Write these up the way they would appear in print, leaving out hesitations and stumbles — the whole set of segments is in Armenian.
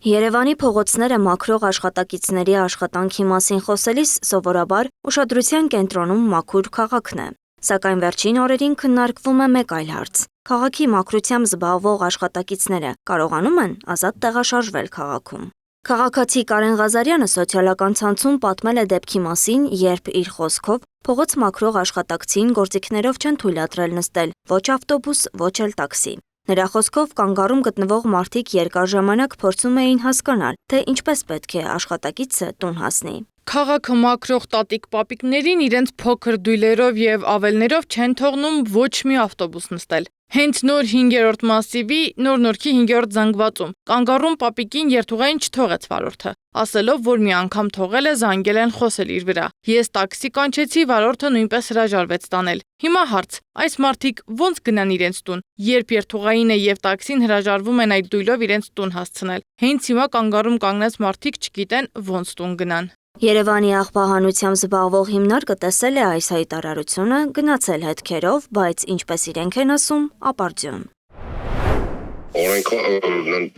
Երևանի փողոցները մաքրող աշխատակիցների աշխատանքի մասին խոսելիս սովորաբար ուշադրության կենտրոնում մաքուր քաղաքն է։ Սակայն վերջին օրերին քննարկվում է մեկ այլ հարց. քաղաքի մաքրությամբ զբաղվող աշխատակիցները կարողանում են ազատ տեղաշարժվել քաղաքում։ Քաղաքացի Կարեն Ղազարյանը սոցիալական ցանցում պատմել է դեպքի մասին, երբ իր խոսքով փողոց մաքրող աշխատակցին գործիքներով չեն թույլատրել նստել ոչ ավտոբուս, ոչ էլ տաքսի։ Նրա խոսքով կանգառում գտնվող մարդիկ երկար ժամանակ փորձում էին հասկանալ, թե ինչպես պետք է աշխատակիցը տուն հասնի։ Քաղաքը մաքրող տատիկ-պապիկներին իրենց փոքր դույլերով եւ ավելներով չեն թողնում ոչ մի ավտոբուս նստել։ Հենց նոր 5-րդ մասիվի նոր-նորքի 5-րդ զանգվածում կանգառում պապիկին երթուղային չթողեց վարորդը, ասելով, որ մի անգամ թողել է, զանգել են խոսել իր վրա։ Ես տաքսի կանչեցի, վարորդը նույնպես հրաժարվեց տանել։ Հիմա հարց. այս մարդիկ ո՞նց գնան իրենց տուն, երբ երթուղայինը եւ տաքսին հրաժարվում են այդ դույլով իրենց տուն հասցնել։ Հենց հիմա կանգառում կանգնած մարդիկ չգիտեն ո՞նց տուն գնան։ Երևանի աղբահանությամբ զբաղվող հիմնարկը տեսել է այս հայտարարությունը, գնացել հետքերով, բայց ինչպես իրենք են ասում, ապարդյուն։ Օրենքը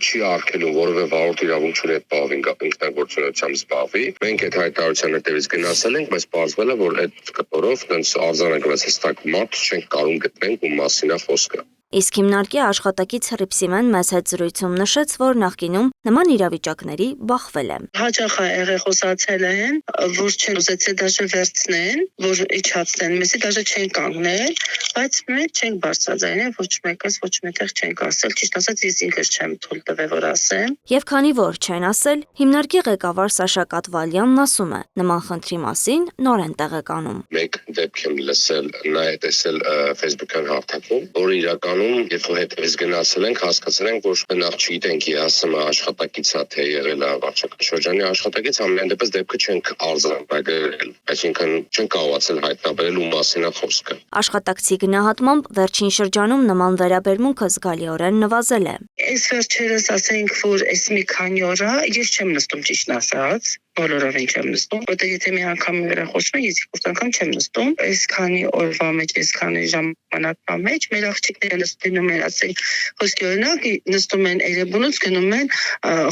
չի արգելում որևէ վարորդ իրավունք չունի այդ բաղվին ինքնագործունեությամբ զբաղվի։ Մենք այդ հայտարարության հետևից գնացել ենք, բայց պարզվել է, որ այդ կտորով արձանագրված հստակ մարդ չենք կարող գտնենք, ում մասին է խոսքը։ Իսկ հիմնարկի աշխատակից Հռիփսիմեն մեծ հետ զրույցում նշեց, որ նախկինում նման իրավիճակների բախվել է։ Հաճախ եղել խոսացել են, որ չեն ուզեցել դաշը վերցնեն, որ իջացնեն, մեսի դաշը չեն կանգնել, բայց մենք չենք բարձրաձայնել, ոչ մեկս ոչ մեկտեղ չենք ասել, ճիշտ ասած ես ինքս չեմ թույլ տվել, որ ասեմ։ Եվ քանի որ չեն ասել, հիմնարկի ղեկավար Սաշա Կատվալյանն ասում է, նման խնդրի մասին նոր են տեղեկանում։ Մեկ դեպք եմ լսել, նայել տեսել Facebook-յան հարթակում, որ իրականում երբ որ հետևից գնացել ենք, հասկացել ենք, որ նախ չգիտենք ԵԱՍՄ աշխատակիցա թե եղել է վարչական շրջանի աշխատակից, ամեն դեպս դեպքը չենք արձանագրել, այսինքն չենք կարողացել հայտնաբերել ում մասին է խոսքը։ Աշխատակցի գնահատմամբ վերջին շրջանում նման վերաբերմունքը զգալիորեն նվազել է։ Այս վերջերս ասենք, որ այս մի քանի օր ես չեմ նստում ճիշտ ասած, բոլորովին չեմ նստում, որտեղ եթե մի անգամ վրա խոսում եմ, ես երկու անգամ չեմ նստում, այս քանի օրվա մեջ, այս քանի ժամանակվա մեջ մեր աղջիկները նստում են, ասենք, խոսքի օրինակ նստում են Էրեբունուց գնում են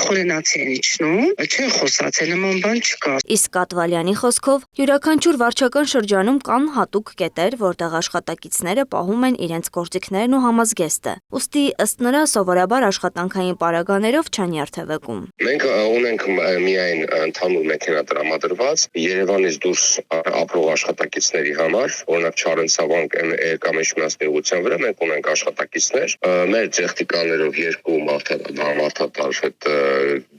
Խորենացի են իջնում, չեն խոսացել, նման բան չկա։ Իսկ Կատվալյանի խոսքով յուրաքանչյուր վարչական շրջանում կան հատուկ կետեր, որտեղ աշխատակիցները պահում են իրենց գործիքներն ու համազգեստը։ Ուստի ըստ նրա սովորաբար աշխատանքային պարագաներով չեն երթևեկում։ Մենք ունենք միայն ընդհանուր մեքենա տրամադրված Երևանից դուրս ապրող աշխատակիցների համար, օրինակ Չարենցավան Էրկամեշմնասների ուղղության վրա մենք ունենք աշխատակիցներ, մեր տեխնիկաներով երկու մարդատար այդ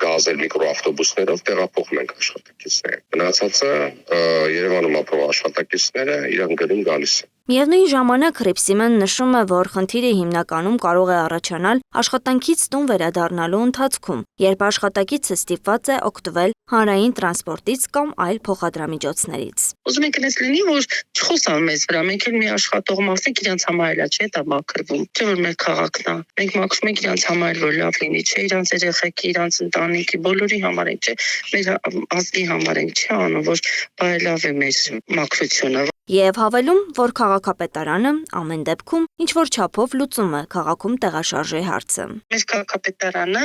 գազել միկրոավտոբուսներով տեղափոխում ենք աշխատակիցները։ Մնացածը Երևանում ապրող աշխատակիցները իրանք գնում գալիս են։ Միևնույն ժամանակ Հռիփսիմեն նշում է, որ խնդիրը հիմնականում կարող է առաջանալ աշխատանքից տուն վերադառնալու ընթացքում, երբ աշխատակիցը ստիպված է օգտվել հանրային տրանսպորտից կամ այլ փոխադրամիջոցներից։ Ուզում ենք այնպես լինի, որ չխոսան մեզ վրա, մենք էլ մի աշխատող մարդիկ իրանց համար էլ չէ, դա մաքրվում, չէ՞ որ մեր քաղաքն է։ Մենք մաքրում ենք իրանց համար, որ լավ լինի, չէ՞ իրանց երեխեքի, իրանց ընտանիքի, բոլորի համար ենք, չէ՞ մեր ազգի համար ենք, չէ՞ անում, որ բարելավ է մեր մաքրությունը։ Եվ հավելում, որ քաղաքապետարանը ամեն դեպքում ինչ-որ չափով լուծում է քաղաքում տեղաշարժի հարցը։ Մեր քաղաքապետարանը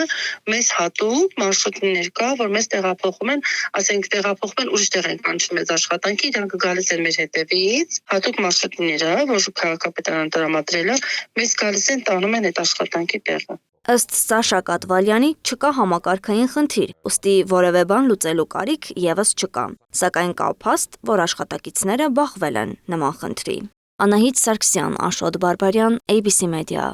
մեզ հատուկ մարշրուտներ կա, որ մեզ տեղափոխում են, ասենք տեղափոխում են ուրիշ տեղ են կանչում մեզ աշխատանքի, իրանք գալիս են մեր հետևից, հատուկ մարշրուտները, որ քաղաքապետարանը տրամադրել է, մեզ գալիս են տանում են այդ աշխատանքի տեղը։ Ըստ Սաշա Կատվալյանի չկա համակարգային խնդիր, ուստի որևէ բան լուծելու կարիք եւս չկա, սակայն կա փաստ, որ աշխատակիցները բախվել են նման խնդրի։ Անահիտ Սարգսյան, Աշոտ Բարբարյան, ABC Media։